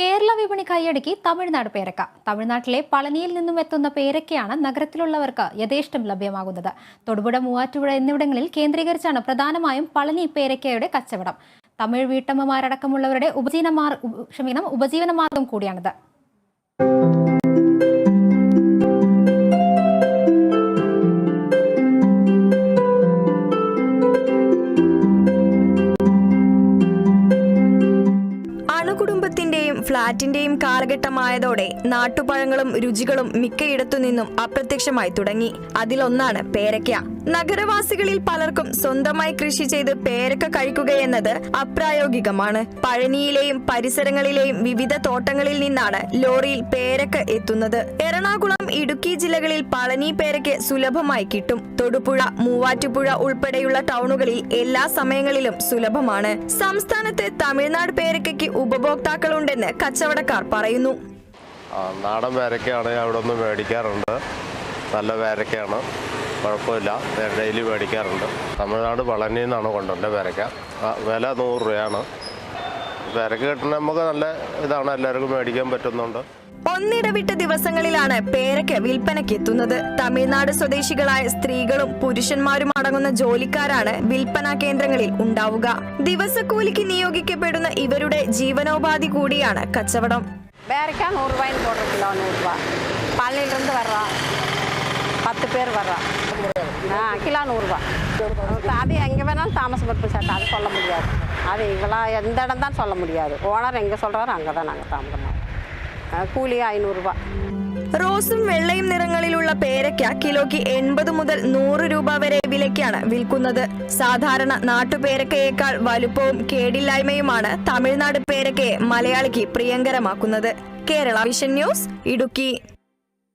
കേരള വിപണി കൈയടക്കി തമിഴ്നാട് പേരക്ക. തമിഴ്നാട്ടിലെ പളനിയിൽ നിന്നും എത്തുന്ന പേരക്കയാണ് നഗരത്തിലുള്ളവർക്ക് യഥേഷ്ടം ലഭ്യമാകുന്നത്. തൊടുപുഴ, മൂവാറ്റുപുഴ എന്നിവിടങ്ങളിൽ കേന്ദ്രീകരിച്ചാണ് പ്രധാനമായും പളനി പേരക്കയുടെ കച്ചവടം. തമിഴ് വീട്ടമ്മമാരടക്കമുള്ളവരുടെ ഉപജീവന മാർഗം കൂടിയാണിത്. കുടുംബത്തിന്റെയും ഫ്ളാറ്റിന്റെയും കാലഘട്ടമായതോടെ നാട്ടുപഴങ്ങളും രുചികളും മിക്കയിടത്തു നിന്നും അപ്രത്യക്ഷമായി തുടങ്ങി. അതിലൊന്നാണ് പേരയ്ക്ക. നഗരവാസികളിൽ പലർക്കും സ്വന്തമായി കൃഷി ചെയ്ത് പേരക്ക കഴിക്കുകയെന്നത് അപ്രായോഗികമാണ്. പഴനിയിലെയും പരിസരങ്ങളിലെയും വിവിധ തോട്ടങ്ങളിൽ നിന്നാണ് ലോറിയിൽ പേരക്ക എത്തുന്നത്. എറണാകുളം, ഇടുക്കി ജില്ലകളിൽ പളനി പേരയ്ക്ക് സുലഭമായി കിട്ടും. തൊടുപുഴ, മൂവാറ്റുപുഴ ഉൾപ്പെടെയുള്ള ടൗണുകളിൽ എല്ലാ സമയങ്ങളിലും സുലഭമാണ്. സംസ്ഥാനത്ത് തമിഴ്നാട് പേരയ്ക്ക് ഉപഭോക്താക്കളുണ്ടെന്ന് കച്ചവടക്കാർ പറയുന്നു. നാടൻ പേരയ്ക്കാണ് അവിടെ നിന്ന് മേടിക്കാറുണ്ട്. നല്ല പേരയ്ക്കാണ്, കുഴപ്പമില്ല, ഡെയിലി മേടിക്കാറുണ്ട്. തമിഴ്നാട് പളനിയിൽ നിന്നാണ് കൊണ്ടുവരുന്നത് പേരയ്ക്ക. വില 100 രൂപയാണ്. പേരയ്ക്ക കിട്ടുന്ന നമുക്ക് നല്ല ഇതാണ്, എല്ലാവർക്കും മേടിക്കാൻ പറ്റുന്നുണ്ട്. ഒന്നിടവിട്ട ദിവസങ്ങളിലാണ് പേരയ്ക്ക വിൽപ്പനയ്ക്കെത്തുന്നത്. തമിഴ്നാട് സ്വദേശികളായ സ്ത്രീകളും പുരുഷന്മാരും അടങ്ങുന്ന ജോലിക്കാരാണ് വിൽപ്പനാ കേന്ദ്രങ്ങളിൽ ഉണ്ടാവുക. ദിവസക്കൂലിക്ക് നിയോഗിക്കപ്പെടുന്ന ഇവരുടെ ജീവനോപാധി കൂടിയാണ് കച്ചവടം. പേരയ്ക്ക 100 രൂപ പോടുற കിലോ 100 രൂപ. പള്ളിയിലിருந்து வர்றோம் 10 பேர் வர்றோம். கிலோ 100 ரூபா. அது எங்கே வேணாலும் தாமசப்பட்டு சார், அது சொல்ல முடியாது. அது இவ்வளோ எந்த இடம் தான் சொல்ல முடியாது. ஓனர் எங்கே சொல்கிறாரோ அங்கே தான் நாங்கள் தாமதமாக. കൂലി 500 രൂപ. റോസും വെള്ളയും നിറങ്ങളിലുള്ള പേരയ്ക്ക കിലോയ്ക്ക് 80 മുതൽ 100 രൂപ വരെ വിലയ്ക്കാണ് വിൽക്കുന്നത്. സാധാരണ നാട്ടുപേരക്കയേക്കാൾ വലുപ്പവും കേടില്ലായ്മയുമാണ് തമിഴ്നാട് പേരക്കയെ മലയാളിക്ക് പ്രിയങ്കരമാക്കുന്നത്. Kerala vision news, Idukki.